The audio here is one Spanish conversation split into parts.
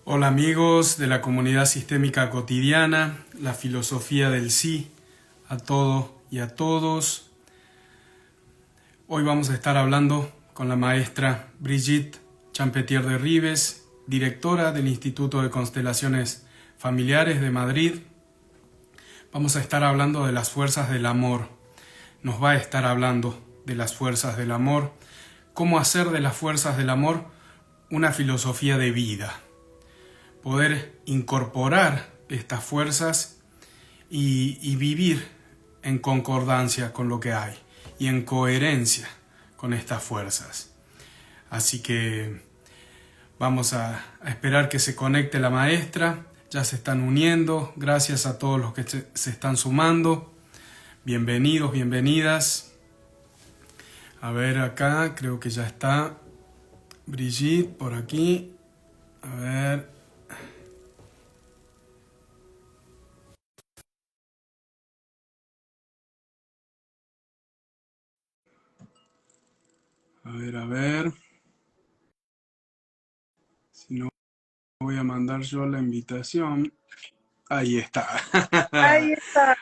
Hola amigos de la comunidad sistémica cotidiana, la filosofía del sí, a todo y a todos. Hoy vamos a estar hablando con la maestra Brigitte Champetier de Ribes, directora del Instituto de Constelaciones Familiares de Madrid. Vamos a estar hablando de las fuerzas del amor. Nos va a estar hablando de las fuerzas del amor, cómo hacer de las fuerzas del amor una filosofía de vida. Poder incorporar estas fuerzas y vivir en concordancia con lo que hay y en coherencia con estas fuerzas. Así que vamos a esperar que se conecte la maestra. Ya se están uniendo. Gracias a todos los que se están sumando. Bienvenidos, bienvenidas. A ver acá, creo que ya está Brigitte por aquí. A ver. A ver. Si no, voy a mandar yo la invitación. Ahí está. Ahí está.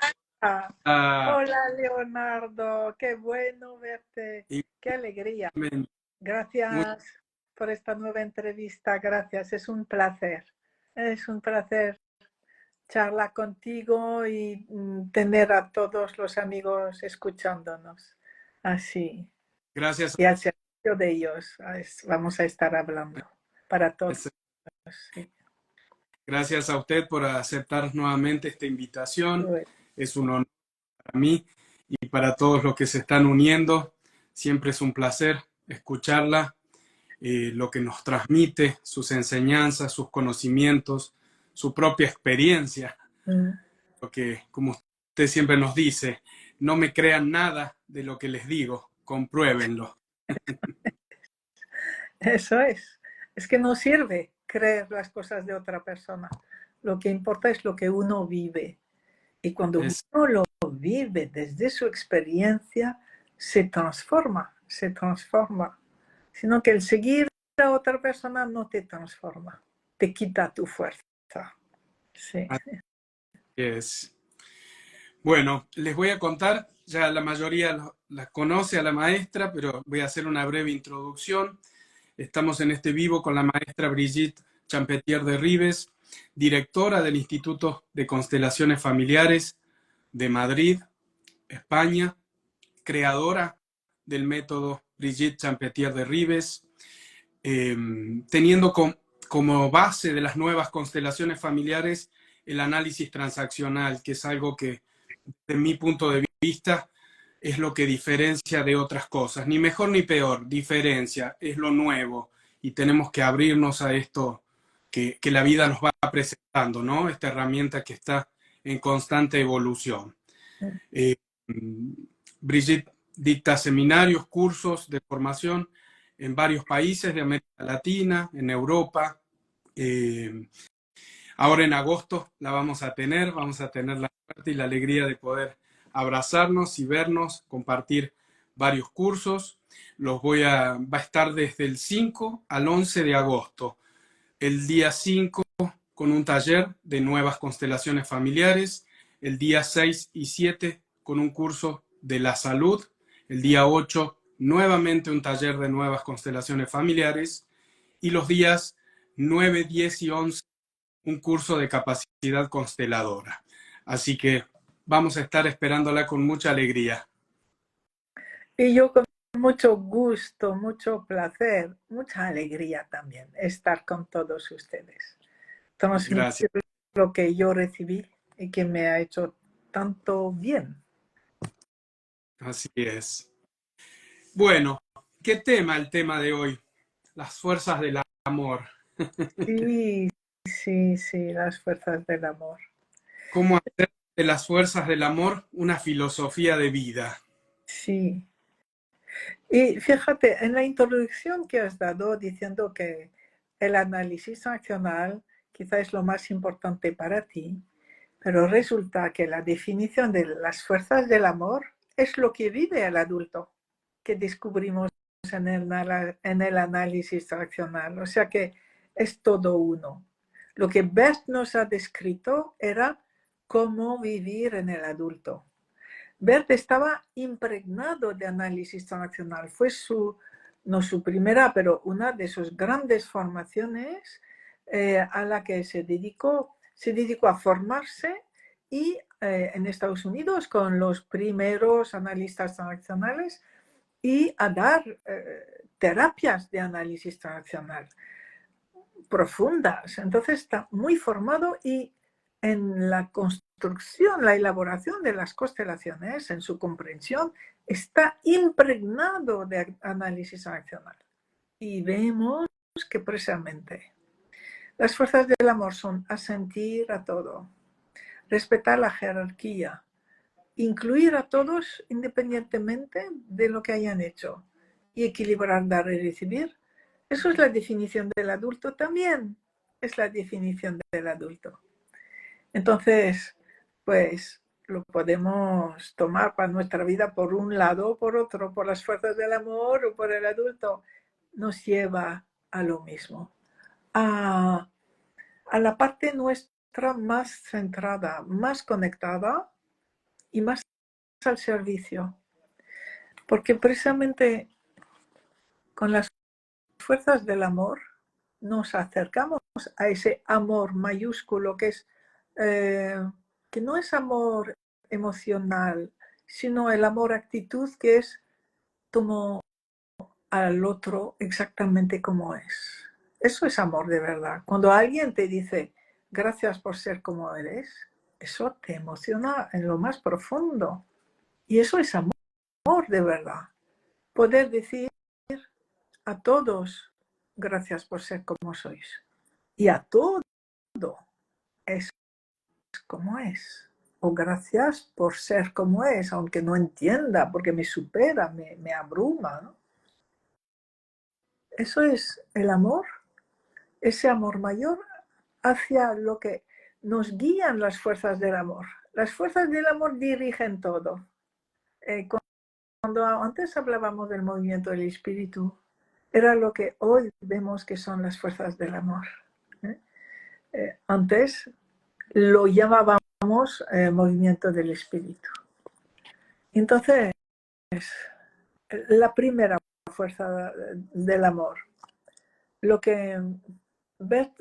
Ah, Hola Leonardo, qué bueno verte, qué alegría. igualmente. Muy- Gracias por esta nueva entrevista, gracias, es un placer charlar contigo y tener a todos los amigos escuchándonos. Así, gracias, y al servicio de ellos vamos a estar hablando para todos. Sí. gracias a usted por aceptar nuevamente esta invitación. Es un honor para mí y para todos los que se están uniendo. Siempre es un placer escucharla, lo que nos transmite, sus enseñanzas, sus conocimientos, su propia experiencia. Mm. Lo que, como usted siempre nos dice, no me crean nada de lo que les digo, compruébenlo. Eso es que no sirve creer las cosas de otra persona. Lo que importa es lo que uno vive. Y cuando Es, uno lo vive desde su experiencia, se transforma, se transforma. Sino que el seguir a otra persona no te transforma, te quita tu fuerza. Sí. así es. Bueno, les voy a contar, ya la mayoría la conoce a la maestra, pero voy a hacer una breve introducción. Estamos en este vivo con la maestra Brigitte Champetier de Ribes, directora del Instituto de Constelaciones Familiares de Madrid, España, creadora del método Brigitte Champetier de Ribes, teniendo como base de las nuevas constelaciones familiares el análisis transaccional, que es algo que, de mi punto de vista, es lo que diferencia de otras cosas. Ni mejor ni peor, diferencia, es lo nuevo y tenemos que abrirnos a esto que la vida nos va presentando, ¿no? Esta herramienta que está en constante evolución. Eh, Brigitte dicta seminarios, cursos de formación en varios países de América Latina, en Europa. Eh, Ahora en agosto la vamos a tener la suerte y la alegría de poder abrazarnos y vernos, compartir varios cursos. Va a estar desde el 5 al 11 de agosto. El día 5 con un taller de nuevas constelaciones familiares. El día 6 y 7 con un curso de la salud. El día 8 nuevamente un taller de nuevas constelaciones familiares. Y los días 9, 10 y 11 un curso de capacidad consteladora. Así que vamos a estar esperándola con mucha alegría. Y yo con mucho gusto, mucho placer, mucha alegría también estar con todos ustedes. Gracias. Transmitir lo que yo recibí y que me ha hecho tanto bien. Así es. Bueno, ¿qué tema el tema de hoy? Las fuerzas del amor. Sí, sí, sí, las fuerzas del amor. ¿Cómo hacer de las fuerzas del amor una filosofía de vida? Sí. Y fíjate, en la introducción que has dado diciendo que el análisis accional quizá es lo más importante para ti, pero resulta que la definición de las fuerzas del amor es lo que vive el adulto, que descubrimos en el análisis accional. O sea que es todo uno. Lo que Bert nos ha descrito era cómo vivir en el adulto. Bert estaba impregnado de análisis transaccional. Fue no su primera, pero una de sus grandes formaciones a la que se dedicó a formarse y en Estados Unidos con los primeros analistas transaccionales y a dar terapias de análisis transaccional profundas. Entonces está muy formado y en la construcción, la elaboración de las constelaciones, en su comprensión, está impregnado de análisis transaccional. Y vemos que precisamente las fuerzas del amor son asentir a todo, respetar la jerarquía, incluir a todos independientemente de lo que hayan hecho y equilibrar, dar y recibir. Eso es la definición del adulto también, es la definición del adulto. Entonces, pues lo podemos tomar para nuestra vida por un lado o por otro, por las fuerzas del amor o por el adulto. Nos lleva a lo mismo, a la parte nuestra más centrada, más conectada y más al servicio. Porque precisamente con las fuerzas del amor nos acercamos a ese amor mayúsculo que no es amor emocional, sino el amor actitud, que es tomo al otro exactamente como es. Eso es amor de verdad. Cuando alguien te dice gracias por ser como eres, eso te emociona en lo más profundo. Y eso es amor de verdad. Poder decir a todos gracias por ser como sois. Y a todo es como es. O gracias por ser como es, aunque no entienda, porque me supera, me abruma, ¿no? Eso es el amor, ese amor mayor hacia lo que nos guían las fuerzas del amor. Las fuerzas del amor dirigen todo. Cuando antes hablábamos del movimiento del espíritu, era lo que hoy vemos que son las fuerzas del amor. Antes lo llamábamos movimiento del espíritu. Entonces, la primera fuerza del amor, lo que Bert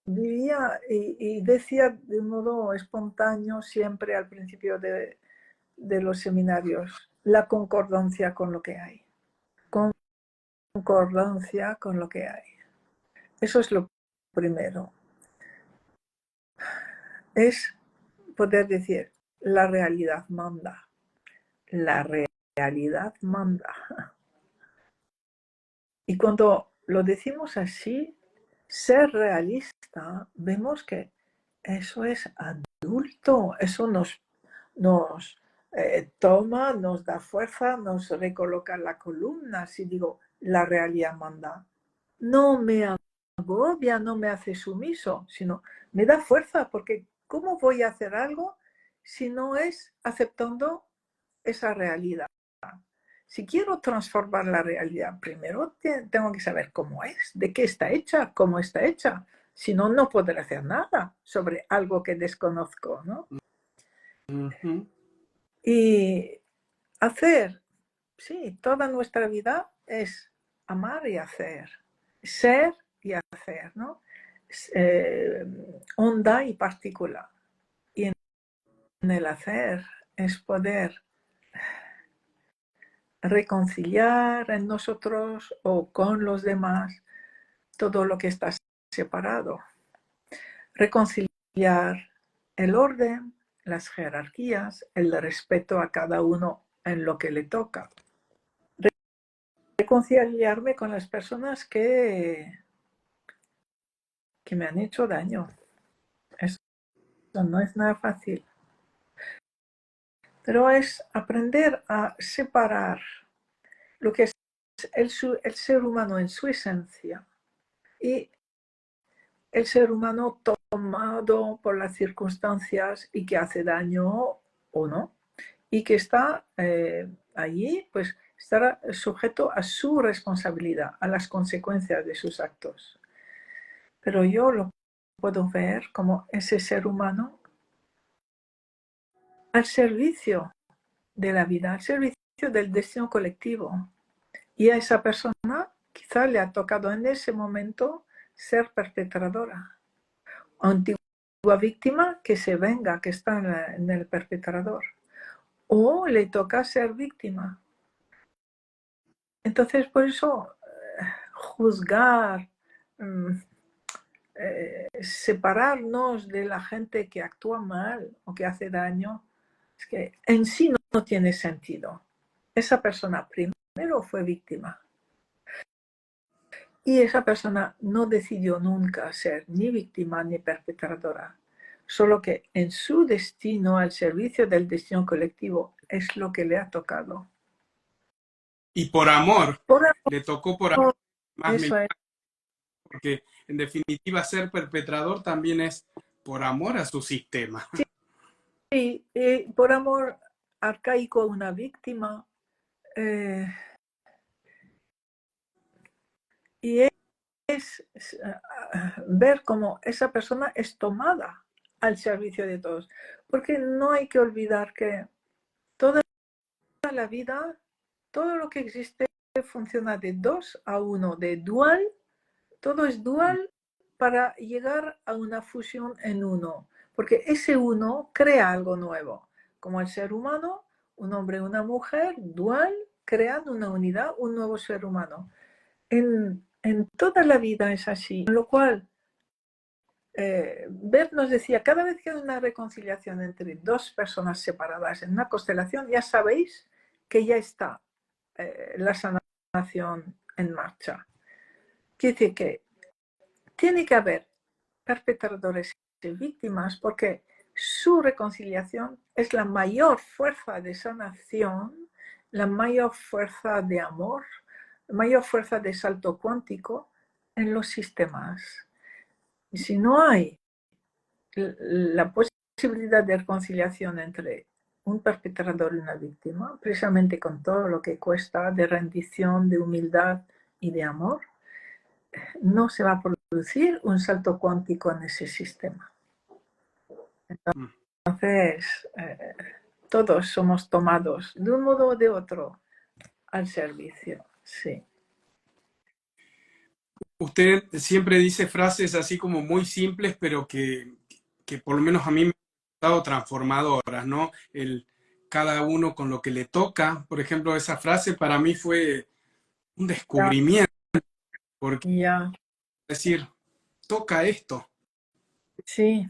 vivía y decía de modo espontáneo siempre al principio de los seminarios, la concordancia con lo que hay. Concordancia con lo que hay. Eso es lo primero. Es poder decir, la realidad manda. La realidad manda. Y cuando lo decimos así, ser realista, vemos que eso es adulto, eso nos toma, nos da fuerza, nos recoloca la columna. Si digo, la realidad manda, no me agobia, no me hace sumiso, sino me da fuerza, porque ¿cómo voy a hacer algo si no es aceptando esa realidad? Si quiero transformar la realidad, primero tengo que saber cómo es, de qué está hecha, cómo está hecha. Si no, no podré hacer nada sobre algo que desconozco, ¿no? Ujú. Y hacer, sí, toda nuestra vida es amar y hacer, ser y hacer, ¿no? Onda y partícula. Y en el hacer es poder reconciliar en nosotros o con los demás todo lo que está separado. Reconciliar el orden, las jerarquías, el respeto a cada uno en lo que le toca. Reconciliarme con las personas que me han hecho daño. Eso no es nada fácil. Pero es aprender a separar lo que es el ser humano en su esencia y el ser humano tomado por las circunstancias y que hace daño o no, y que está allí, pues estará sujeto a su responsabilidad, a las consecuencias de sus actos. Pero yo lo puedo ver como ese ser humano al servicio de la vida, al servicio del destino colectivo. Y a esa persona quizá le ha tocado en ese momento ser perpetradora. Antigua víctima que se venga, que está en el perpetrador. O le toca ser víctima. Entonces, por eso, juzgar, separarnos de la gente que actúa mal o que hace daño, es que en sí no tiene sentido. Esa persona primero fue víctima. Y esa persona no decidió nunca ser ni víctima ni perpetradora. Solo que en su destino, al servicio del destino colectivo, es lo que le ha tocado. Y por amor, Por le tocó por amor, más me eso es. porque en definitiva ser perpetrador también es por amor a su sistema. Sí, y por amor arcaico a una víctima. Y es ver cómo esa persona es tomada al servicio de todos. Porque no hay que olvidar que toda la vida, todo lo que existe funciona de 2 a 1, de dual, todo es dual para llegar a una fusión en uno, porque ese uno crea algo nuevo, como el ser humano, un hombre y una mujer, dual, crean una unidad, un nuevo ser humano. En toda la vida es así, con lo cual Bert nos decía, cada vez que hay una reconciliación entre dos personas separadas en una constelación, ya sabéis que ya está la sanación en marcha. Quiere decir que tiene que haber perpetradores y víctimas porque su reconciliación es la mayor fuerza de sanación, la mayor fuerza de amor, la mayor fuerza de salto cuántico en los sistemas. Y si no hay la posibilidad de reconciliación entre un perpetrador y una víctima, precisamente con todo lo que cuesta de rendición, de humildad y de amor, no se va a producir un salto cuántico en ese sistema. Entonces, todos somos tomados de un modo o de otro al servicio, sí. Usted siempre dice frases así como muy simples, pero que por lo menos a mí me han estado transformadoras, ¿no? El cada uno con lo que le toca, por ejemplo, esa frase para mí fue un Ya, descubrimiento, porque ya, decir, toca esto, sí,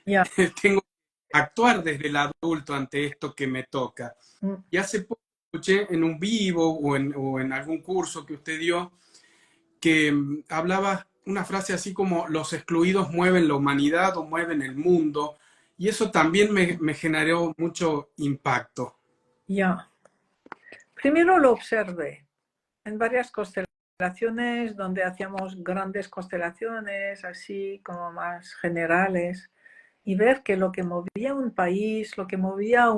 ya. tengo que actuar desde el adulto ante esto que me toca. Y hace poco escuché en un vivo o en algún curso que usted dio que hablaba una frase así como los excluidos mueven la humanidad o mueven el mundo, y eso también me generó mucho impacto. Ya. Primero lo observé en varias constelaciones donde hacíamos grandes constelaciones, así como más generales, y ver que lo que movía un país, lo que movía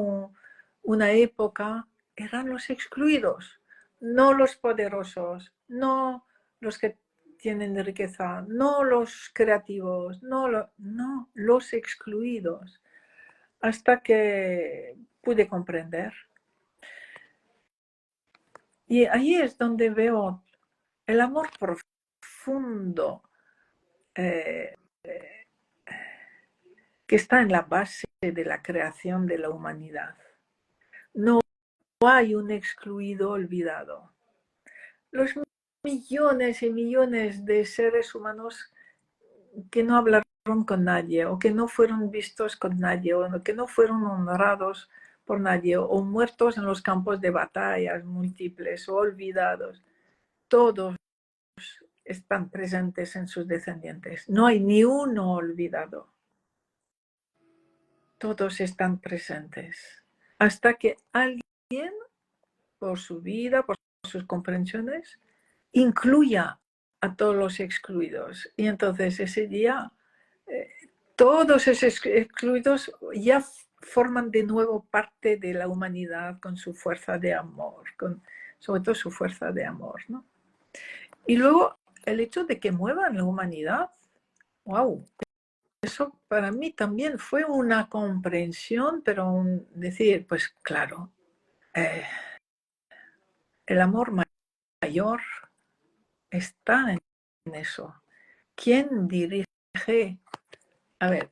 una época, eran los excluidos, no los poderosos, no los que tienen riqueza, no los creativos, no, los excluidos, hasta que pude comprender. Y ahí es donde veo el amor profundo eh, que está en la base de la creación de la humanidad. No hay un excluido olvidado. Los millones y millones de seres humanos que no hablaron con nadie o que no fueron vistos con nadie o que no fueron honrados por nadie o muertos en los campos de batallas múltiples o olvidados, todos están presentes en sus descendientes. No hay ni uno olvidado. Todos están presentes. Hasta que alguien, por su vida, por sus comprensiones, incluya a todos los excluidos. Y entonces ese día, todos esos excluidos ya forman de nuevo parte de la humanidad con su fuerza de amor, sobre todo su fuerza de amor, ¿no? Y luego el hecho de que muevan la humanidad wow, eso para mí también fue una comprensión, pero decir, pues claro, eh, el amor mayor está en eso. ¿Quién dirige? A ver,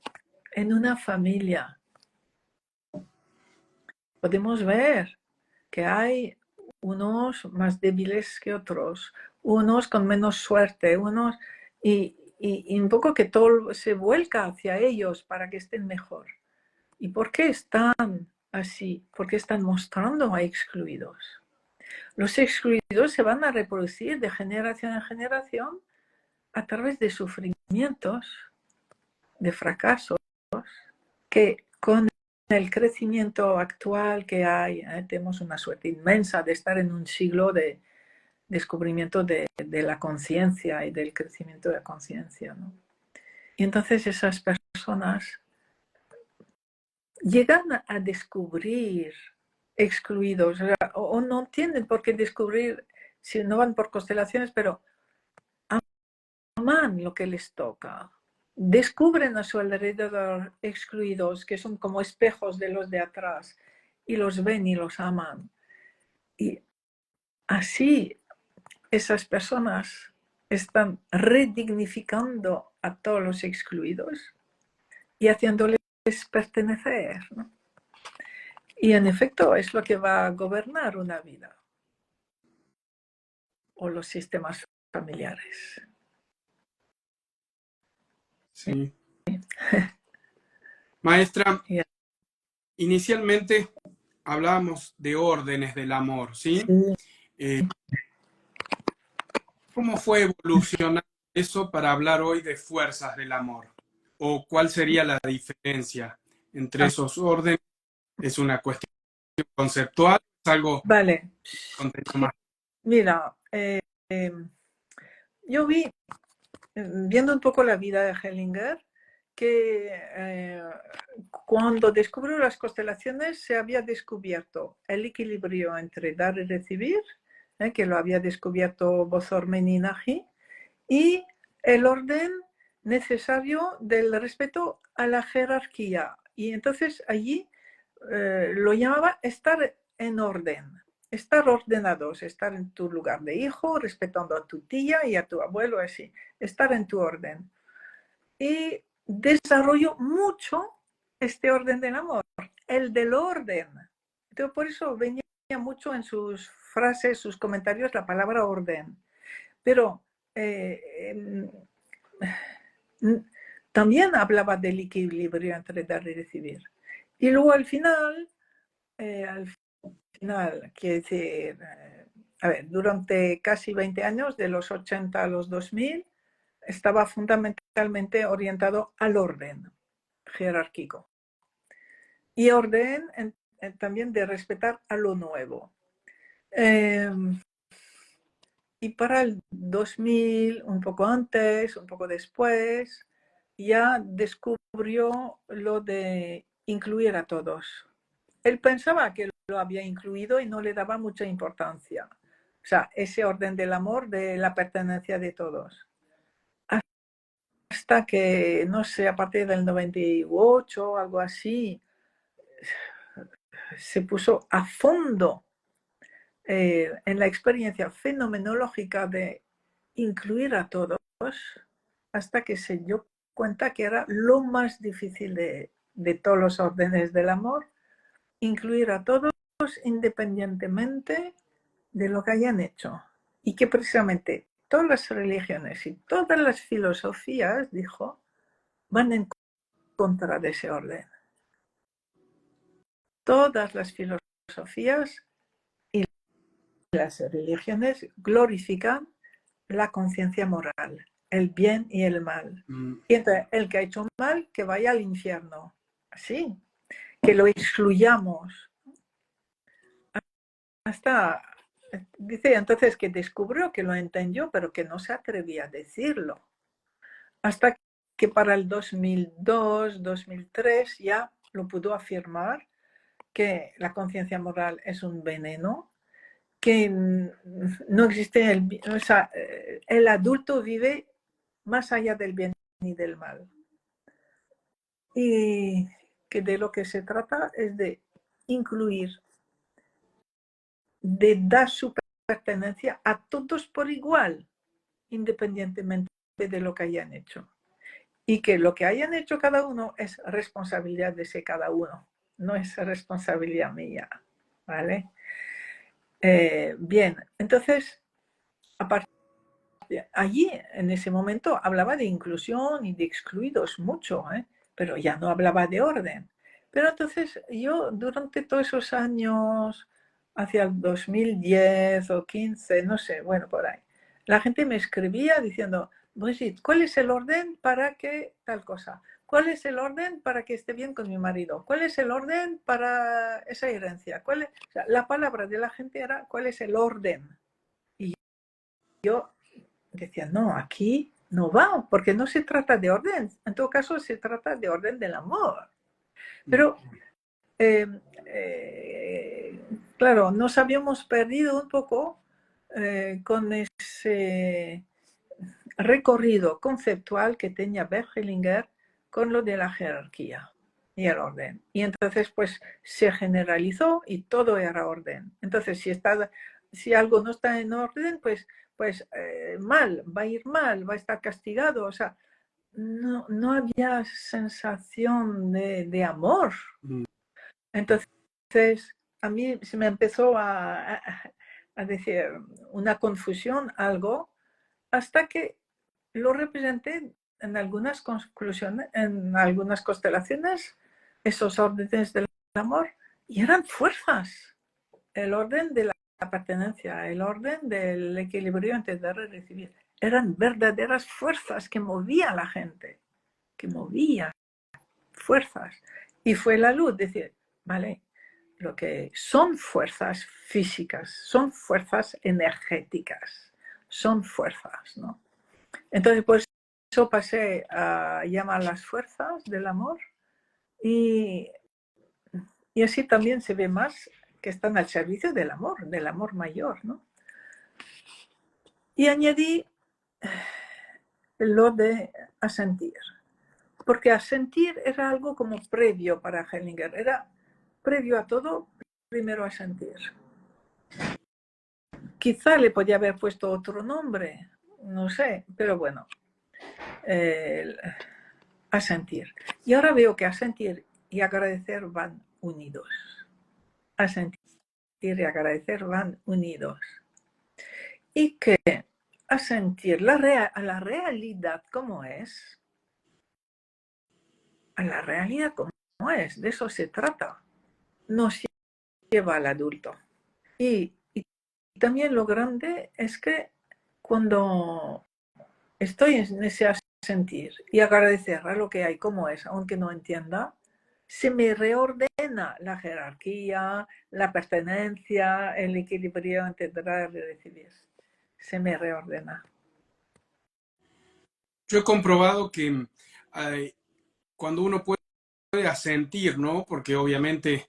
en una familia podemos ver que hay unos más débiles que otros, unos con menos suerte, unos y un poco que todo se vuelca hacia ellos para que estén mejor. ¿Y por qué están así? ¿Por qué están mostrando a excluidos? Los excluidos se van a reproducir de generación en generación a través de sufrimientos, de fracasos, que con el crecimiento actual que hay, tenemos una suerte inmensa de estar en un siglo de descubrimiento de la conciencia y del crecimiento de la conciencia, ¿no? Y entonces esas personas llegan a descubrir excluidos, o no tienen por qué descubrir si no van por constelaciones, pero aman lo que les toca. Descubren a su alrededor excluidos que son como espejos de los de atrás y los ven y los aman. Y así esas personas están redignificando a todos los excluidos y haciéndoles pertenecer, ¿no? Y en efecto es lo que va a gobernar una vida o los sistemas familiares. Sí. Maestra, Y inicialmente hablábamos de órdenes del amor, ¿sí? así, Eh, ¿Cómo fue evolucionando eso para hablar hoy de fuerzas del amor? ¿O cuál sería la diferencia entre ah, esos órdenes? ¿Es una cuestión conceptual? ¿Es algo vale, contenido más? mira, yo vi, viendo un poco la vida de Hellinger, que cuando descubrió las constelaciones se había descubierto el equilibrio entre dar y recibir, que lo había descubierto Bozormen y Nagy, y el orden necesario del respeto a la jerarquía. Y entonces allí lo llamaba estar en orden, estar ordenados, estar en tu lugar de hijo, respetando a tu tía y a tu abuelo, así, estar en tu orden. Y desarrolló mucho este orden del amor, el del orden. Entonces, por eso venía mucho en sus frases, sus comentarios, la palabra orden. Pero eh, también hablaba del equilibrio entre dar y recibir. Y luego al final, quiere decir, a ver, durante casi 20 años, de los 80 a los 2000, estaba fundamentalmente orientado al orden jerárquico. Y orden también de respetar a lo nuevo. Y para el 2000, un poco antes, un poco después, ya descubrió lo de incluir a todos. Él pensaba que lo había incluido y no le daba mucha importancia. O sea, ese orden del amor, de la pertenencia de todos. Hasta que, no sé, a partir del 98 o algo así, se puso a fondo en la experiencia fenomenológica de incluir a todos, hasta que se dio cuenta que era lo más difícil de todos los órdenes del amor, incluir a todos independientemente de lo que hayan hecho. Y que precisamente todas las religiones y todas las filosofías, dijo, van en contra de ese orden. Todas las filosofías y las religiones glorifican la conciencia moral, el bien y el mal. Y entonces, el que ha hecho mal, que vaya al infierno. Así, que lo excluyamos. Hasta, dice entonces que descubrió que lo entendió, pero que no se atrevía a decirlo. Hasta que para el 2002, 2003 ya lo pudo afirmar, que la conciencia moral es un veneno, que no existe o sea, el adulto vive más allá del bien ni del mal. Y que de lo que se trata es de incluir, de dar su pertenencia a todos por igual, independientemente de lo que hayan hecho. Y que lo que hayan hecho cada uno es responsabilidad de ese cada uno, no es responsabilidad mía, ¿vale? Bien, entonces, allí en ese momento hablaba de inclusión y de excluidos mucho, pero ya no hablaba de orden. Pero entonces yo durante todos esos años, hacia el 2010 o 15, no sé, bueno, por ahí, la gente me escribía diciendo, Brigitte, ¿cuál es el orden para que tal cosa? ¿Cuál es el orden para que esté bien con mi marido? ¿Cuál es el orden para esa herencia? O sea, la palabra de la gente era, ¿cuál es el orden? Y yo decía, no, aquí no va, porque no se trata de orden, en todo caso se trata de orden del amor. Pero, eh, claro, nos habíamos perdido un poco con ese recorrido conceptual que tenía Bergelinger con lo de la jerarquía y el orden. Y entonces, pues, se generalizó y todo era orden. Entonces, si algo no está en orden, pues mal, va a ir mal, va a estar castigado. O sea, no había sensación de amor. Entonces, a mí se me empezó a decir una confusión, algo, hasta que lo representé en algunas conclusiones, en algunas constelaciones, esos órdenes del amor, y eran fuerzas. El orden de la pertenencia, el orden del equilibrio entre dar y recibir. Eran verdaderas fuerzas que movía a la gente, que movía fuerzas. Y fue la luz, decir, vale, lo que son fuerzas físicas, son fuerzas energéticas, son fuerzas, ¿no? Entonces, por eso pasé a llamar las fuerzas del amor y, y así también se ve más que están al servicio del amor mayor, ¿no? Y añadí lo de asentir, porque asentir era algo como previo para Hellinger, era previo a todo, primero asentir. Quizá le podía haber puesto otro nombre, no sé, pero bueno, asentir. Y ahora veo que asentir y agradecer van unidos. Asentir y agradecer van unidos. Y que asentir a la realidad como es, a la realidad como es, de eso se trata, nos lleva al adulto. Y también lo grande es que cuando estoy en ese sentir y agradecer a lo que hay como es, aunque no entienda, se me reordena la jerarquía, la pertenencia, el equilibrio entre dar y recibir. Se me reordena. Yo he comprobado que cuando uno puede asentir, ¿no? Porque obviamente,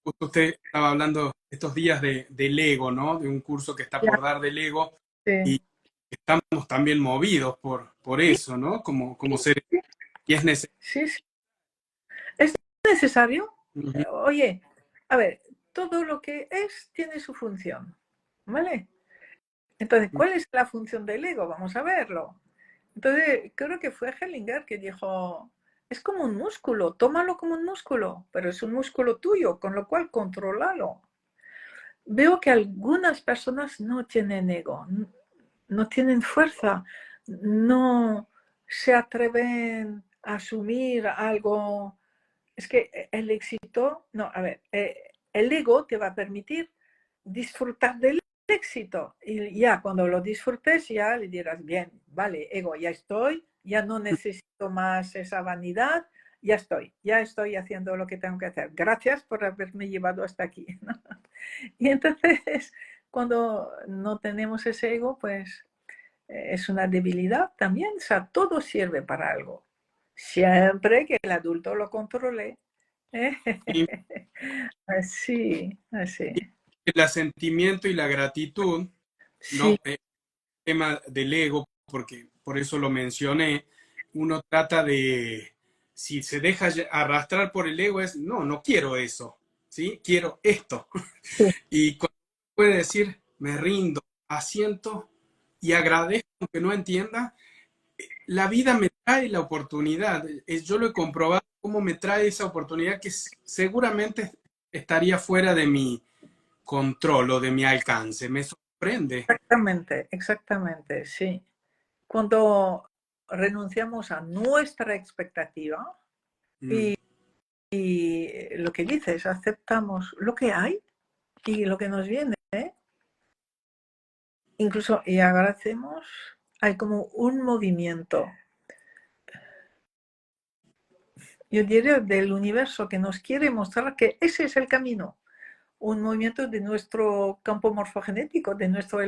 justo usted estaba hablando estos días del ego, ¿no? De un curso que está Ya, por dar del ego sí. y estamos también movidos por Sí, eso, ¿no? Como seres. sí, Y es necesario. sí, sí. ¿Es necesario? Uh-huh. Oye, a ver, todo lo que es tiene su función, ¿vale? Entonces, ¿cuál es la función del ego? Vamos a verlo. Entonces, creo que fue Hellinger que dijo, es como un músculo, tómalo como un músculo, pero es un músculo tuyo, con lo cual contrólalo. Veo que algunas personas no tienen ego, no tienen fuerza, no se atreven a asumir algo. Es que el éxito, no, a ver, el ego te va a permitir disfrutar del éxito. Y ya cuando lo disfrutes, ya le dirás, bien, vale, ego, ya estoy, ya no necesito más esa vanidad, ya estoy haciendo lo que tengo que hacer. Gracias por haberme llevado hasta aquí. ¿No? Y entonces, cuando no tenemos ese ego, pues es una debilidad también. O sea, todo sirve para algo. Siempre que el adulto lo controle. Y Así, así. el asentimiento y la gratitud, Sí, ¿no? El tema del ego, porque por eso lo mencioné, uno trata de, si se deja arrastrar por el ego, es, no, no quiero eso, ¿sí? Quiero esto. Sí, Y cuando puede decir, me rindo, asiento y agradezco, aunque no entienda, la vida me trae la oportunidad. Yo lo he comprobado cómo me trae esa oportunidad que seguramente estaría fuera de mi control o de mi alcance. Me sorprende. exactamente, exactamente, sí. Cuando renunciamos a nuestra expectativa Mm, y lo que dices, aceptamos lo que hay y lo que nos viene, incluso y agradecemos, hay como un movimiento, yo diría, del universo que nos quiere mostrar que ese es el camino. Un movimiento de nuestro campo morfogenético, de nuestro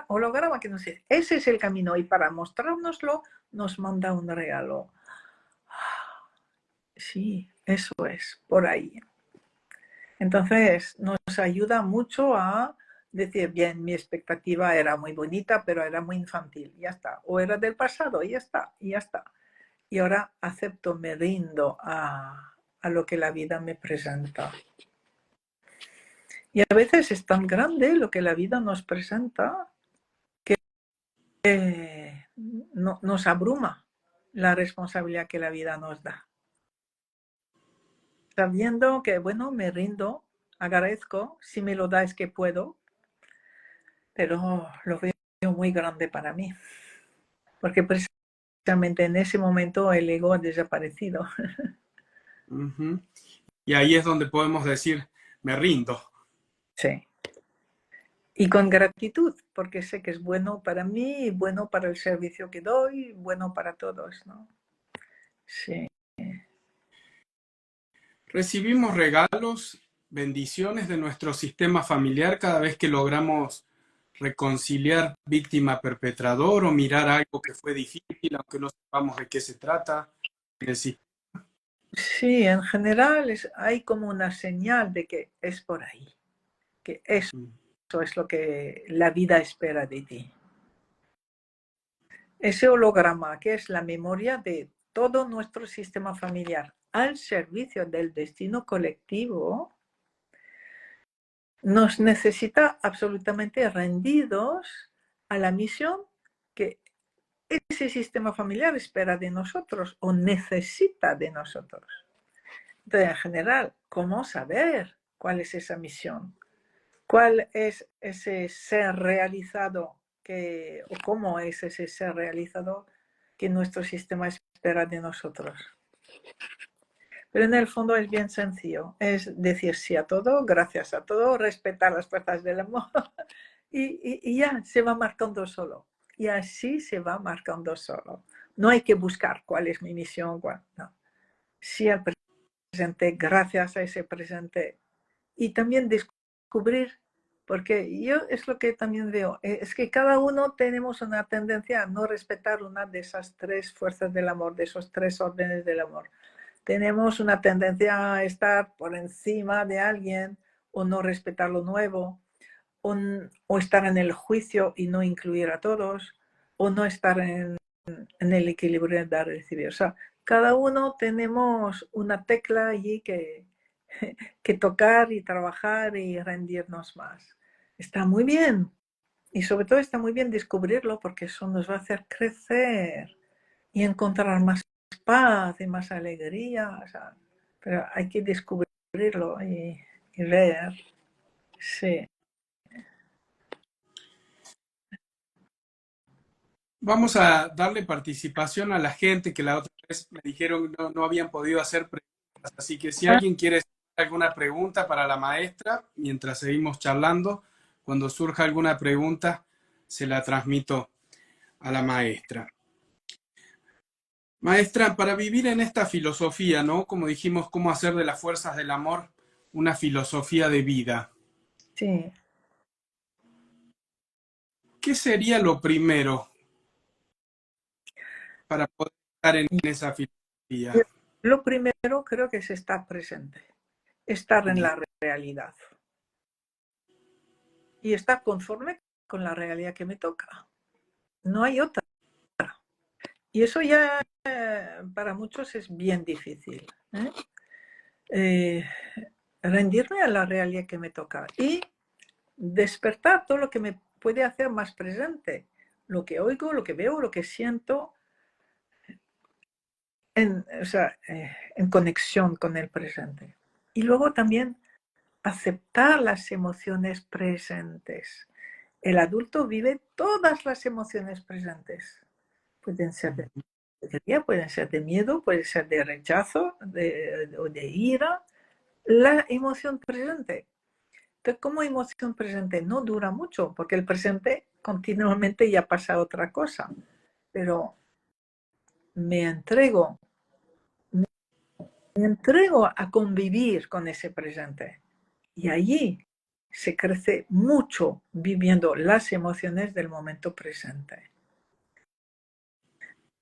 holograma que nos dice, ese es el camino y para mostrárnoslo nos manda un regalo. Sí, eso es, por ahí. Entonces nos ayuda mucho a decir, bien, mi expectativa era muy bonita, pero era muy infantil, ya está. O era del pasado, ya está, ya está. Y ahora acepto, me rindo a lo que la vida me presenta. Y a veces es tan grande lo que la vida nos presenta que nos abruma la responsabilidad que la vida nos da. Sabiendo que, bueno, me rindo, agradezco, si me lo da es que puedo, pero lo veo muy grande para mí, porque precisamente en ese momento el ego ha desaparecido. ujú. Y ahí es donde podemos decir, me rindo. Sí. Y con gratitud, porque sé que es bueno para mí, bueno para el servicio que doy, bueno para todos, ¿no? Sí. Recibimos regalos, bendiciones de nuestro sistema familiar cada vez que logramos reconciliar víctima-perpetrador o mirar algo que fue difícil, aunque no sepamos de qué se trata. Sí, en general hay como una señal de que es por ahí, que eso es lo que la vida espera de ti. Ese holograma, que es la memoria de todo nuestro sistema familiar al servicio del destino colectivo, nos necesita absolutamente rendidos a la misión que ese sistema familiar espera de nosotros o necesita de nosotros. Entonces, en general, ¿cómo saber cuál es esa misión? ¿Cuál es ese ser realizado o cómo es ese ser realizado que nuestro sistema espera de nosotros? Pero en el fondo es bien sencillo, es decir sí a todo, gracias a todo, respetar las fuerzas del amor y ya se va marcando solo. Y así se va marcando solo. No hay que buscar cuál es mi misión, no. Sí al presente, gracias a ese presente. Y también descubrir, porque yo es lo que también veo, es que cada uno tenemos una tendencia a no respetar una de esas tres fuerzas del amor, de esos tres órdenes del amor. Tenemos una tendencia a estar por encima de alguien o no respetar lo nuevo, o estar en el juicio y no incluir a todos, o no estar en el equilibrio de dar y recibir. O sea, cada uno tenemos una tecla allí que tocar y trabajar y rendirnos más. Está muy bien. Y sobre todo está muy bien descubrirlo porque eso nos va a hacer crecer y encontrar más paz y más alegría. O sea, pero hay que descubrirlo y ver. Sí. Vamos a darle participación a la gente que la otra vez me dijeron no habían podido hacer preguntas. Así que si alguien quiere hacer alguna pregunta para la maestra, mientras seguimos charlando, cuando surja alguna pregunta, se la transmito a la maestra. Maestra, para vivir en esta filosofía, ¿no? Como dijimos, cómo hacer de las fuerzas del amor una filosofía de vida. Sí. ¿Qué sería lo primero para poder estar en esa filosofía? Lo primero creo que es estar presente, estar en la realidad y estar conforme con la realidad que me toca. No hay otra. Y eso ya para muchos es bien difícil. Rendirme a la realidad que me toca y despertar todo lo que me puede hacer más presente, lo que oigo, lo que veo, lo que siento, o sea, en conexión con el presente. Y luego también aceptar las emociones presentes. El adulto vive todas las emociones presentes. Pueden ser de alegría, pueden ser de miedo, pueden ser de rechazo o de ira. La emoción presente. Entonces, como emoción presente no dura mucho, porque el presente continuamente ya pasa otra cosa. Pero me entrego a convivir con ese presente. Y allí se crece mucho viviendo las emociones del momento presente.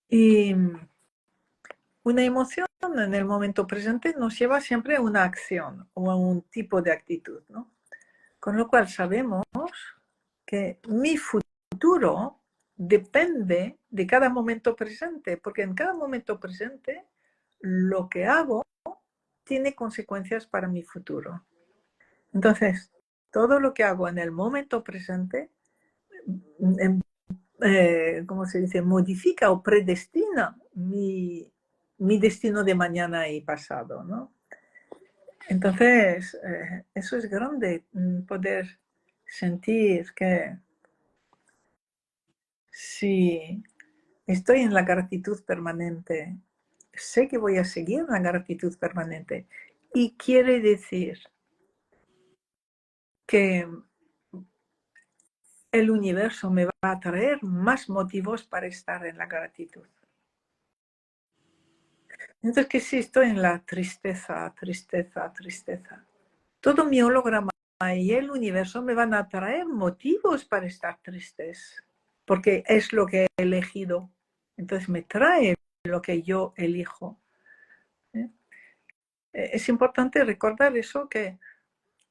Y una emoción en el momento presente nos lleva siempre a una acción o a un tipo de actitud, ¿no? Con lo cual sabemos que mi futuro depende de cada momento presente, porque en cada momento presente lo que hago tiene consecuencias para mi futuro. Entonces, todo lo que hago en el momento presente, ¿cómo se dice? Modifica o predestina mi destino de mañana y pasado, ¿no? Entonces, eso es grande, poder sentir que si estoy en la gratitud permanente, sé que voy a seguir en la gratitud permanente. Y quiere decir que el universo me va a traer más motivos para estar en la gratitud. Entonces, que si estoy en la tristeza, todo mi holograma y el universo me van a traer motivos para estar tristes, porque es lo que he elegido. Entonces me trae lo que yo elijo. Es importante recordar eso, que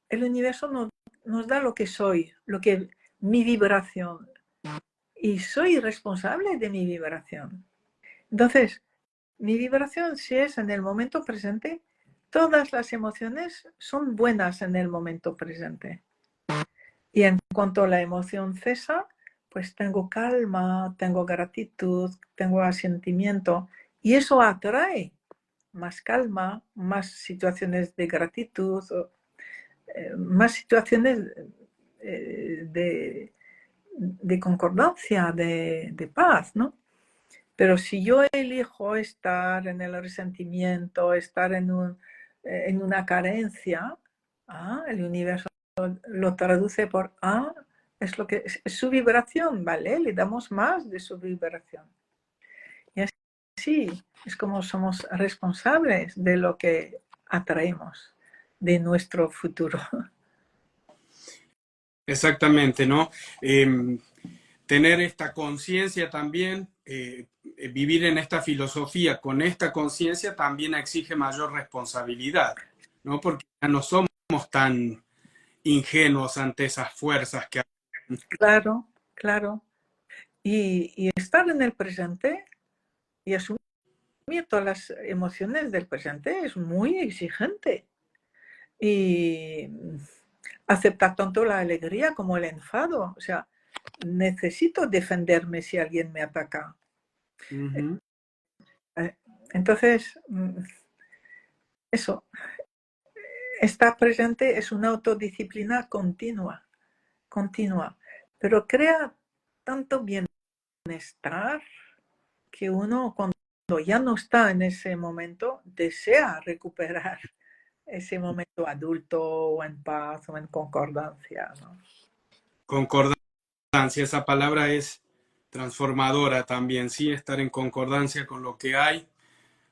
el universo nos da lo que soy, mi vibración, y soy responsable de mi vibración. Entonces, mi vibración, si es en el momento presente, todas las emociones son buenas en el momento presente. Y en cuanto la emoción cesa, pues tengo calma, tengo gratitud, tengo asentimiento, y eso atrae más calma, más situaciones de gratitud, más situaciones de concordancia, de paz, ¿no? Pero si yo elijo estar en el resentimiento, estar en una carencia, el universo lo traduce por es lo que es su vibración, ¿vale? Le damos más de su vibración. Y así es como somos responsables de lo que atraemos, de nuestro futuro. Exactamente, ¿no? Tener esta conciencia también, vivir en esta filosofía con esta conciencia también exige mayor responsabilidad, ¿no? Porque ya no somos tan ingenuos ante esas fuerzas que... Claro, claro. Y estar en el presente y asumir todas las emociones del presente es muy exigente. Y aceptar tanto la alegría como el enfado. O sea, necesito defenderme si alguien me ataca. Ujú. Entonces, eso, estar presente es una autodisciplina continua, pero crea tanto bienestar que uno cuando ya no está en ese momento desea recuperar ese momento adulto o en paz o en concordancia, ¿no? Concordancia, esa palabra es transformadora también, sí, estar en concordancia con lo que hay.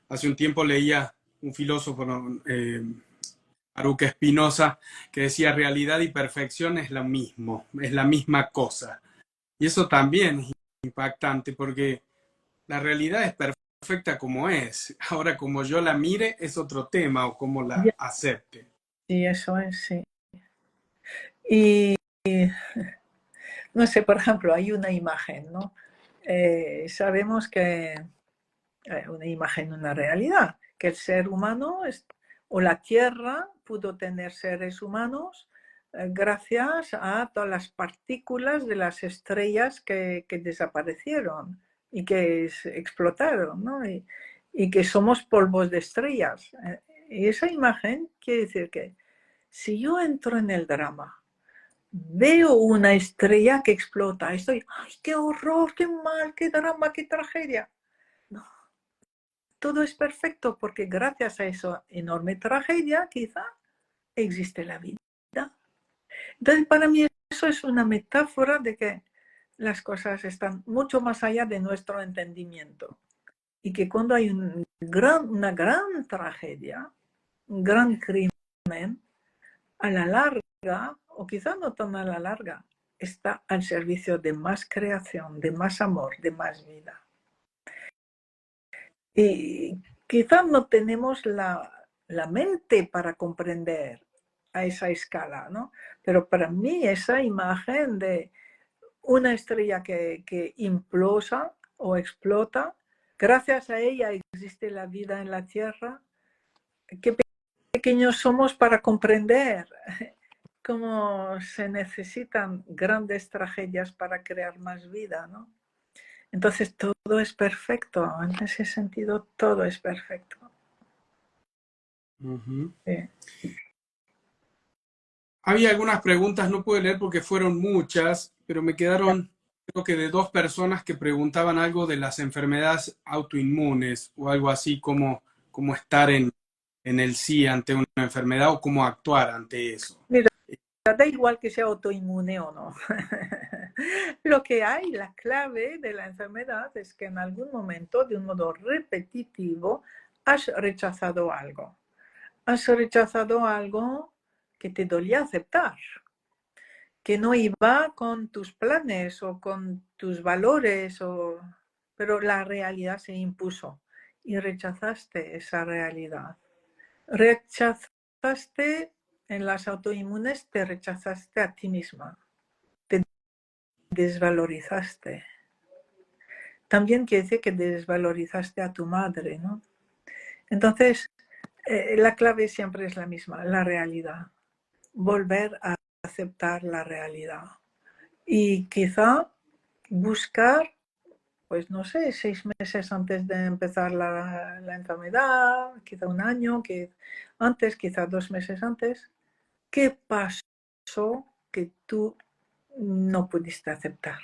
Hace un tiempo leía un filósofo, Aruca Espinosa, que decía realidad y perfección es lo mismo, es la misma cosa. Y eso también es impactante porque la realidad es perfecta como es. Ahora, como yo la mire es otro tema o como la acepte. Sí, eso es, sí. Y no sé, por ejemplo, hay una imagen, ¿no? Sabemos que una imagen, una realidad, que el ser humano o la Tierra pudo tener seres humanos gracias a todas las partículas de las estrellas que desaparecieron y que explotaron, ¿no? Y que somos polvos de estrellas. Y esa imagen quiere decir que si yo entro en el drama, veo una estrella que explota, estoy, ¡ay, qué horror, qué mal, qué drama, qué tragedia! No, todo es perfecto porque gracias a esa enorme tragedia quizá existe la vida. Entonces para mí eso es una metáfora de que las cosas están mucho más allá de nuestro entendimiento y que cuando hay una gran tragedia, un gran crimen, a la larga, o quizá no tan a la larga, está al servicio de más creación, de más amor, de más vida. Y quizás no tenemos la mente para comprender a esa escala, ¿no? Pero para mí esa imagen de una estrella que implosa o explota, gracias a ella existe la vida en la Tierra. Qué pequeños somos para comprender cómo se necesitan grandes tragedias para crear más vida, ¿no? Entonces todo es perfecto, en ese sentido todo es perfecto. Sí. Había algunas preguntas, no pude leer porque fueron muchas, pero me quedaron, creo que de dos personas que preguntaban algo de las enfermedades autoinmunes o algo así, como estar en el sí ante una enfermedad o cómo actuar ante eso. Mira, da igual que sea autoinmune o no. Lo que hay, la clave de la enfermedad es que en algún momento, de un modo repetitivo, has rechazado algo. Has rechazado algo que te dolía aceptar, que no iba con tus planes o con tus valores, pero la realidad se impuso y rechazaste esa realidad. Rechazaste en las autoinmunes, te rechazaste a ti misma, te desvalorizaste. También quiere decir que desvalorizaste a tu madre, ¿no? Entonces, la clave siempre es la misma, la realidad. Volver a aceptar la realidad. Y quizá buscar, pues no sé, 6 meses antes de empezar la enfermedad, quizá un año, antes, quizá 2 meses antes, ¿qué pasó que tú no pudiste aceptar?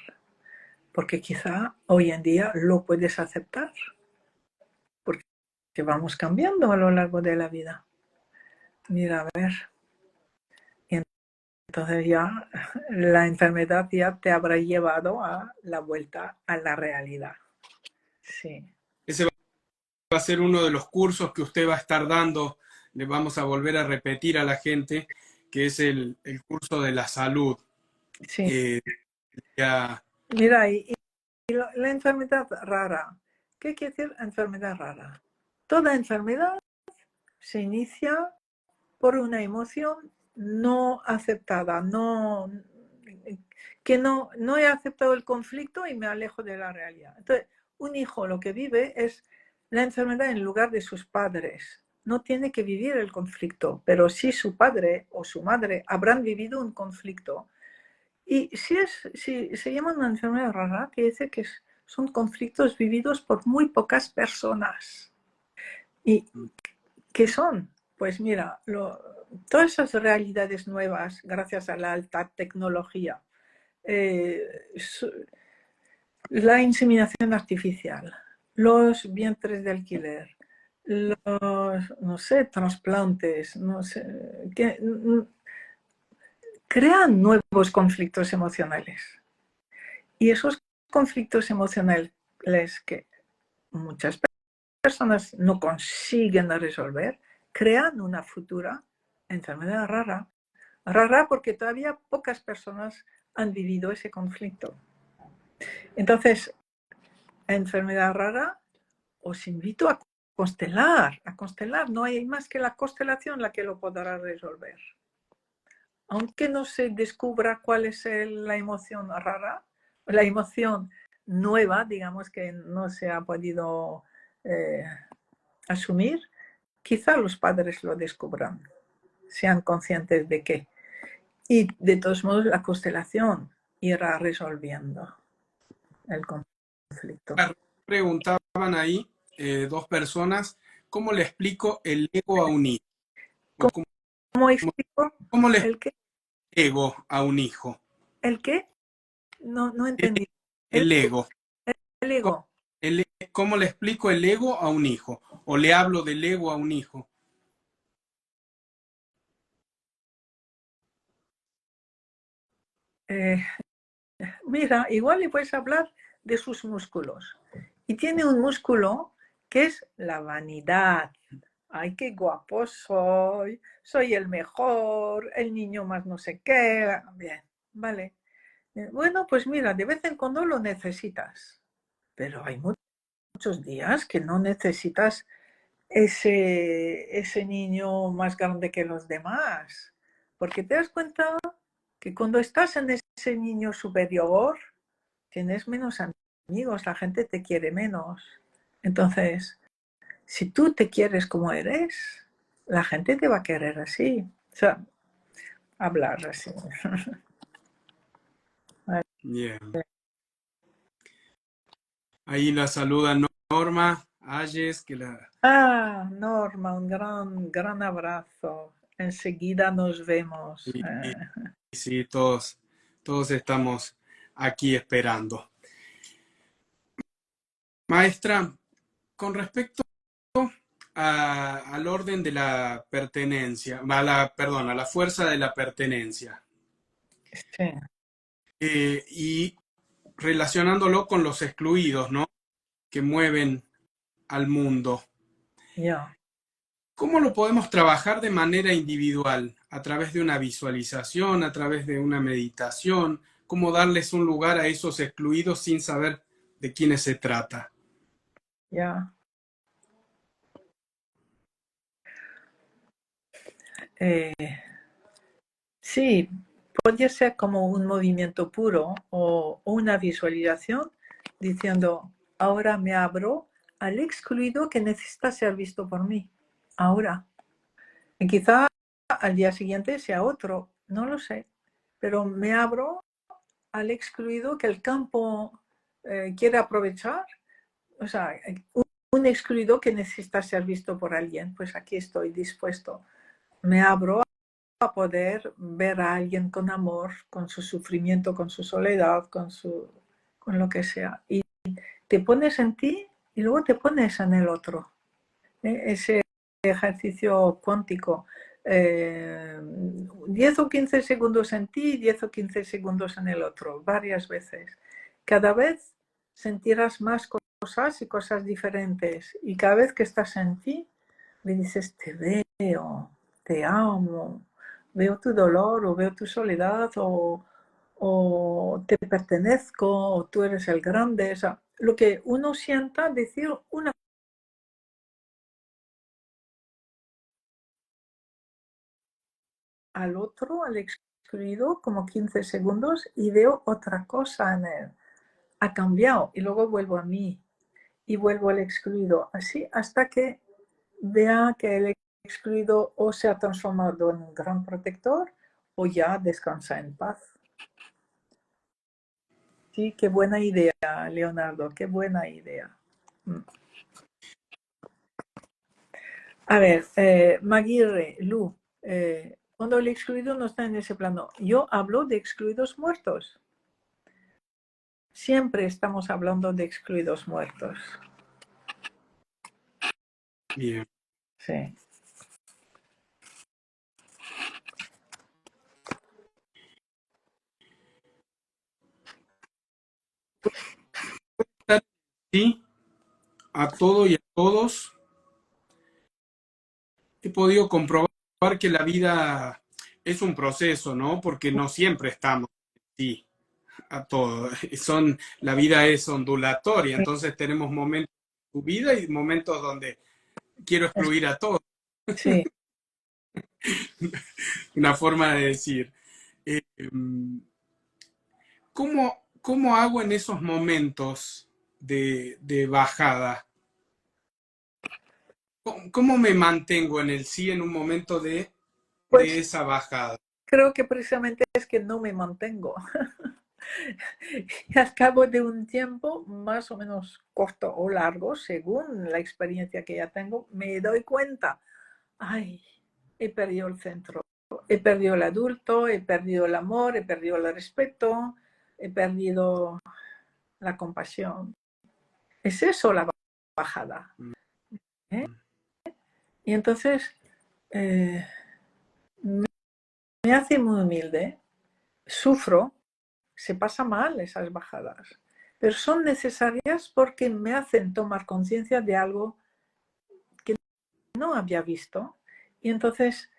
Porque quizá hoy en día lo puedes aceptar, porque vamos cambiando a lo largo de la vida. Mira, a ver. Y entonces ya la enfermedad ya te habrá llevado a la vuelta a la realidad. Sí. Ese va a ser uno de los cursos que usted va a estar dando, le vamos a volver a repetir a la gente, que es el curso de la salud. Sí. Ya... Mira, y la enfermedad rara. ¿Qué quiere decir enfermedad rara? Toda enfermedad se inicia por una emoción no aceptada, que no he aceptado el conflicto y me alejo de la realidad. Entonces, un hijo lo que vive es la enfermedad en lugar de sus padres. No tiene que vivir el conflicto, pero sí su padre o su madre habrán vivido un conflicto. Y si se llama una enfermedad rara, quiere decir que son conflictos vividos por muy pocas personas. ¿Y qué son? Pues mira, todas esas realidades nuevas, gracias a la alta tecnología, la inseminación artificial, los vientres de alquiler, los, no sé, trasplantes, no sé, crean nuevos conflictos emocionales. Y esos conflictos emocionales que muchas personas no consiguen resolver, crean una futura enfermedad rara. Rara porque todavía pocas personas han vivido ese conflicto. Entonces, enfermedad rara, os invito a constelar, No hay más que la constelación la que lo podrá resolver. Aunque no se descubra cuál es la emoción rara, la emoción nueva, digamos, que no se ha podido eh, asumir, quizá los padres lo descubran, sean conscientes de que. Y de todos modos la constelación irá resolviendo el conflicto. Preguntaban ahí dos personas, ¿cómo le explico el ego a un hijo? ¿Cómo, ¿Cómo, cómo explico cómo le explico el qué? el ego a un hijo? ¿El qué? No, no El, entendí. ¿El el qué? ego. El ¿Cómo, ego. cómo le explico el ego a un hijo? ¿O le hablo del ego a un hijo? Eh, Mira, igual le puedes hablar de sus músculos. Y tiene un músculo que es la vanidad. Ay, qué guapo soy el mejor, el niño más no sé qué. Bien, vale. Bueno, pues mira, de vez en cuando lo necesitas, pero hay muchos días que no necesitas ese niño más grande que los demás, porque te das cuenta que cuando estás en ese niño superior, tienes menos amigos, la gente te quiere menos. Entonces, si tú te quieres como eres, la gente te va a querer así. O sea, hablar así. Bien. Ahí la saluda Norma Ayes, que la... Ah, Norma, un gran abrazo. Enseguida nos vemos. Y sí, todos estamos aquí esperando. Maestra, con respecto al orden de la pertenencia, perdón, a la fuerza de la pertenencia, Sí, y relacionándolo con los excluidos, ¿no? Que mueven al mundo. ya. ¿Cómo lo podemos trabajar de manera individual? A través de una visualización, a través de una meditación, cómo darles un lugar a esos excluidos sin saber de quiénes se trata. Ya. Eh, sí, puede ser como un movimiento puro o una visualización diciendo, ahora me abro al excluido que necesita ser visto por mí. Ahora. Y quizá al día siguiente sea otro, no lo sé, pero me abro al excluido que el campo quiere aprovechar. O sea, un excluido que necesita ser visto por alguien, pues aquí estoy dispuesto. Me abro a poder ver a alguien con amor, con su sufrimiento, con su soledad, con lo que sea. Y te pones en ti y luego te pones en el otro. Ese ejercicio cuántico. 10 o 15 segundos en ti, 10 o 15 segundos en el otro, varias veces. Cada vez sentirás más cosas y cosas diferentes. Y cada vez que estás en ti, me dices, te veo, te amo, veo tu dolor o veo tu soledad o te pertenezco o tú eres el grande. O sea, lo que uno sienta, decir una al otro, al excluido, como 15 segundos y veo otra cosa en él. Ha cambiado y luego vuelvo a mí y vuelvo al excluido. Así hasta que vea que el excluido o se ha transformado en un gran protector o ya descansa en paz. Sí, qué buena idea, Leonardo, qué buena idea. A ver, Maguire, Lu, cuando el excluido no está en ese plano, yo hablo de excluidos muertos. Siempre estamos hablando de excluidos muertos. Bien. Sí. Sí, a todo y a todos he podido comprobar que la vida es un proceso, ¿no? Porque no siempre estamos sí, a todo. La vida es ondulatoria, entonces tenemos momentos de tu vida y momentos donde quiero excluir a todos. Sí. Una forma de decir. Eh, ¿Cómo hago en esos momentos de bajada? cómo me mantengo en el sí en un momento de Pues esa bajada? creo que precisamente es que no me mantengo. Y al cabo de un tiempo, más o menos corto o largo, según la experiencia que ya tengo, me doy cuenta, ay, he perdido el centro, he perdido el adulto, he perdido el amor, he perdido el respeto, he perdido la compasión. Es eso la bajada. ¿Eh? Y entonces eh, me hace muy humilde, sufro, se pasa mal esas bajadas, pero son necesarias porque me hacen tomar conciencia de algo que no había visto y entonces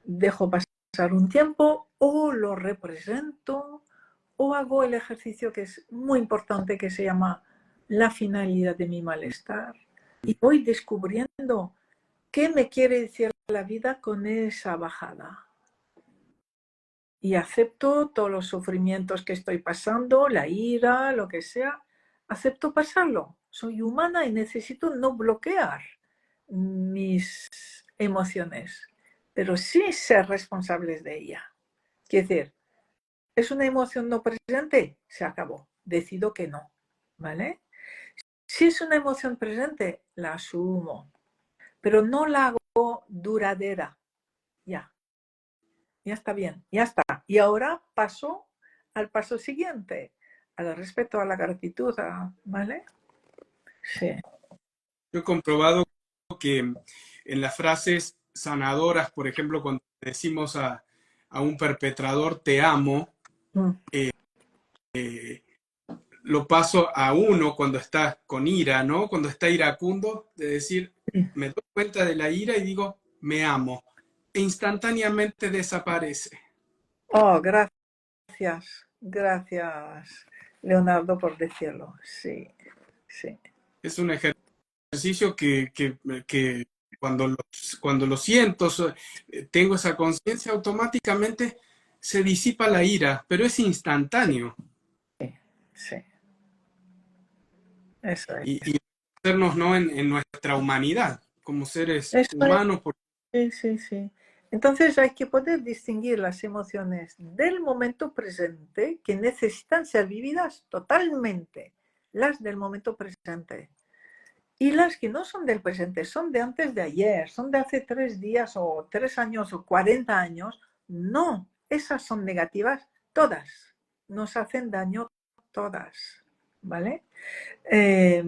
dejo pasar un tiempo o lo represento o hago el ejercicio que es muy importante que se llama la finalidad de mi malestar y voy descubriendo qué me quiere decir la vida con esa bajada. Y acepto todos los sufrimientos que estoy pasando, la ira, lo que sea, acepto pasarlo. Soy humana y necesito no bloquear mis emociones, pero sí ser responsables de ella. Quiere decir, ¿es una emoción no presente? Se acabó. Decido que no. ¿Vale? Si es una emoción presente, la asumo, pero no la hago duradera. Ya, ya está bien, ya está. Y ahora paso al paso siguiente, al respeto, a la gratitud, ¿vale? Sí. Yo he comprobado que en las frases sanadoras, por ejemplo, cuando decimos a un perpetrador te amo, Mm. lo paso a uno cuando está con ira, ¿no? Cuando está iracundo, de decir, me doy cuenta de la ira y digo, me amo. E instantáneamente desaparece. Oh, gracias, gracias, Leonardo, por decirlo. Sí, sí. Es un ejercicio que cuando lo siento, tengo esa conciencia, automáticamente se disipa la ira, pero es instantáneo. Sí, sí, eso Y hacernos, ¿no? En nuestra humanidad, como seres es. Eso es, humanos. sí, sí, sí. Entonces hay que poder distinguir las emociones del momento presente que necesitan ser vividas totalmente, las del momento presente. Y las que no son del presente, son de antes de ayer, son de hace 3 días o 3 años o 40 años, no, esas son negativas todas, nos hacen daño todas, ¿vale? Eh,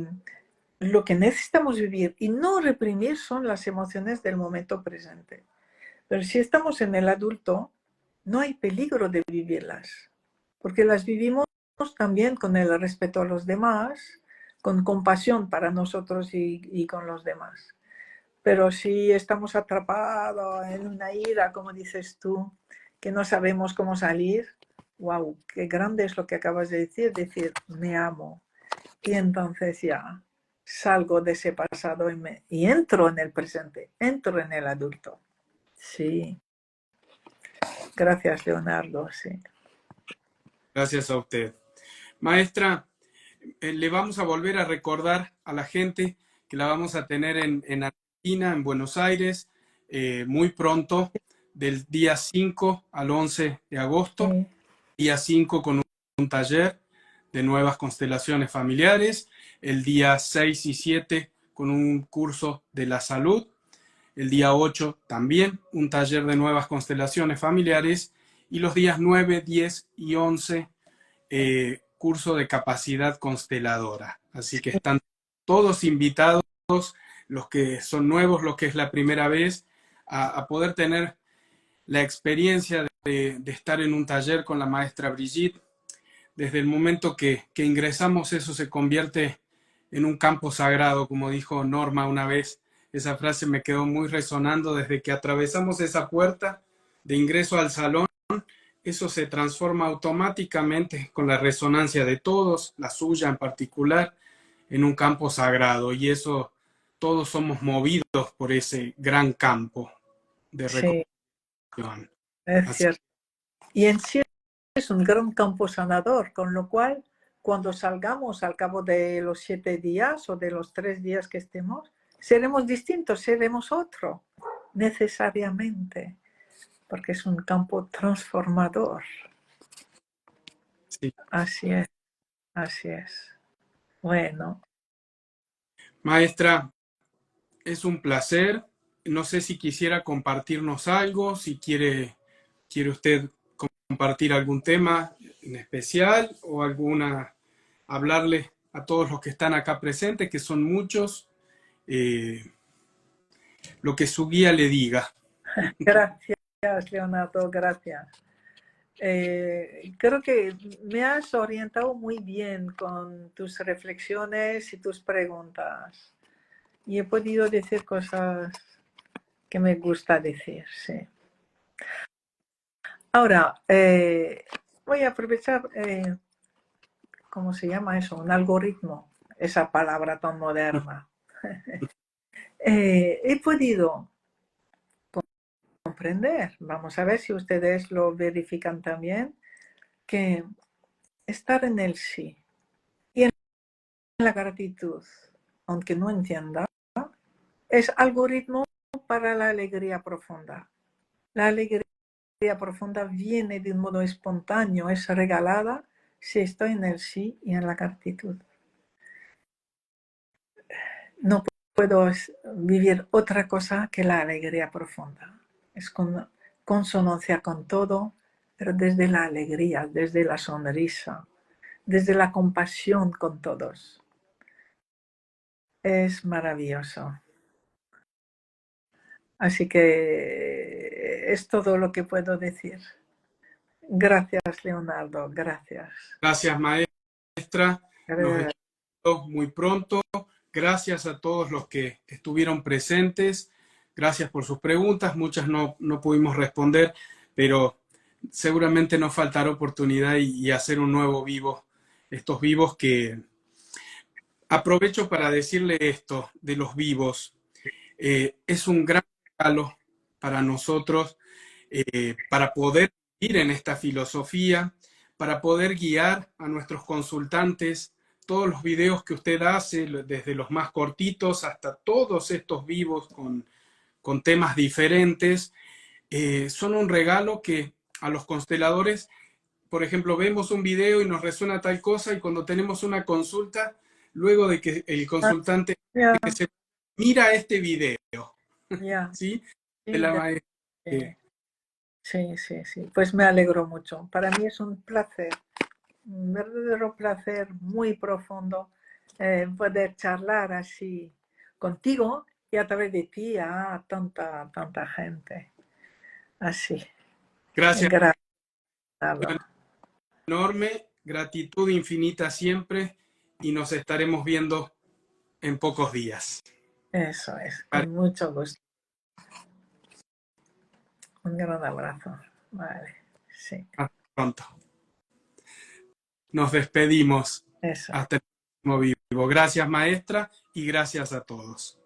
lo que necesitamos vivir y no reprimir son las emociones del momento presente. Pero si estamos en el adulto, no hay peligro de vivirlas, porque las vivimos también con el respeto a los demás, con compasión para nosotros y con los demás. Pero si estamos atrapados en una ira, como dices tú, que no sabemos cómo salir, wow, qué grande es lo que acabas de decir me amo. Y entonces ya salgo de ese pasado y entro en el presente, entro en el adulto. Sí, gracias Leonardo, sí. Gracias a usted. Maestra, le vamos a volver a recordar a la gente que la vamos a tener en Argentina, en Buenos Aires, muy pronto, del día 5 al 11 de agosto, Sí, día 5 con un taller de nuevas constelaciones familiares, el día 6 y 7 con un curso de la salud, el día 8 también un taller de nuevas constelaciones familiares y los días 9, 10 y 11 curso de capacidad consteladora. Así que están todos invitados, los que son nuevos, los que es la primera vez, a poder tener la experiencia de estar en un taller con la maestra Brigitte. Desde el momento que ingresamos, eso se convierte en un campo sagrado, como dijo Norma una vez. Esa frase me quedó muy resonando desde que atravesamos esa puerta de ingreso al salón. Eso se transforma automáticamente con la resonancia de todos, la suya en particular, en un campo sagrado. Y eso todos somos movidos por ese gran campo de sí, reconexión. es Así, cierto. Y en sí es un gran campo sanador, con lo cual cuando salgamos al cabo de los 7 días o de los 3 días que estemos, seremos distintos, seremos otro, necesariamente, porque es un campo transformador. Sí. Así es, así es. Bueno. Maestra, es un placer. No sé si quisiera compartirnos algo, si quiere usted compartir algún tema en especial o hablarle a todos los que están acá presentes, que son muchos, lo que su guía le diga. Gracias, Leonardo, gracias. Creo que me has orientado muy bien con tus reflexiones y tus preguntas. Y he podido decir cosas que me gusta decir, sí. Ahora, voy a aprovechar, ¿cómo se llama eso? Un algoritmo, esa palabra tan moderna. He podido comprender, vamos a ver si ustedes lo verifican también, que estar en el sí y en la gratitud, aunque no entienda, es algoritmo para la alegría profunda. La alegría profunda viene de un modo espontáneo, es regalada si estoy en el sí y en la gratitud. No puedo vivir otra cosa que la alegría profunda. Es con consonancia con todo, pero desde la alegría, desde la sonrisa, desde la compasión con todos. Es maravilloso. Así que es todo lo que puedo decir. Gracias, Leonardo, gracias. Gracias, maestra. Nos vemos muy pronto. Gracias a todos los que estuvieron presentes. Gracias por sus preguntas. Muchas no pudimos responder, pero seguramente nos faltará oportunidad y hacer un nuevo vivo. Estos vivos que aprovecho para decirle esto de los vivos. Es un gran regalo para nosotros para poder ir en esta filosofía, para poder guiar a nuestros consultantes. Todos los videos que usted hace, desde los más cortitos hasta todos estos vivos con temas diferentes, son un regalo que a los consteladores, por ejemplo, vemos un video y nos resuena tal cosa y cuando tenemos una consulta, luego de que el consultante se mira este video, ¿sí? De la maestra. Sí, sí, sí. Pues me alegro mucho. Para mí es un placer, un verdadero placer muy profundo poder charlar así contigo y a través de ti a tanta, tanta gente. Así. Gracias. Gracias. Enorme, gratitud infinita siempre y nos estaremos viendo en pocos días. Eso es, con mucho gusto. Un gran abrazo. Vale, sí. Hasta pronto. Nos despedimos. Eso. Hasta el próximo vivo. Gracias, maestra, y gracias a todos.